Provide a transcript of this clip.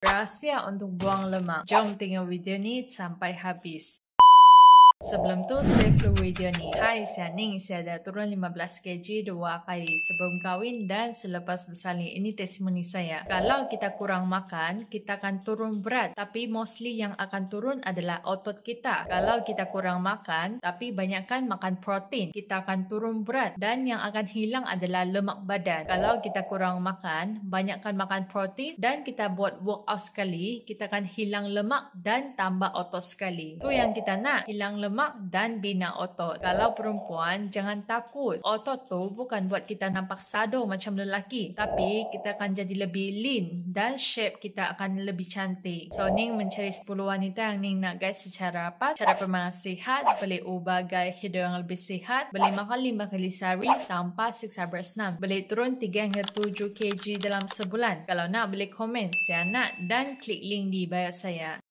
Rahsia untuk buang lemak. Jom tengok video ni sampai habis. Sebelum tu, saya keluar video ni. Hai, saya Ning. Saya dah turun 15 kg 2 kali sebelum kahwin dan selepas bersalin. Ini testimoni saya. Kalau kita kurang makan, kita akan turun berat. Tapi mostly yang akan turun adalah otot kita. Kalau kita kurang makan, tapi banyakkan makan protein, kita akan turun berat. Dan yang akan hilang adalah lemak badan. Kalau kita kurang makan, banyakkan makan protein dan kita buat workout sekali, kita akan hilang lemak dan tambah otot sekali. Tu yang kita nak, hilang lemak dan bina otot. Kalau perempuan, jangan takut. Otot tu bukan buat kita nampak sado macam lelaki, tapi kita akan jadi lebih lean dan shape kita akan lebih cantik. So, Ning mencari 10 wanita yang Ning nak guide secara rapat. Cara permainan sihat, boleh ubah gaya hidup yang lebih sihat, boleh makan 5 kali sehari tanpa siksa bersenam, boleh turun 3 hingga 7 kg dalam sebulan. Kalau nak, boleh komen, saya nak, dan klik link di bio saya.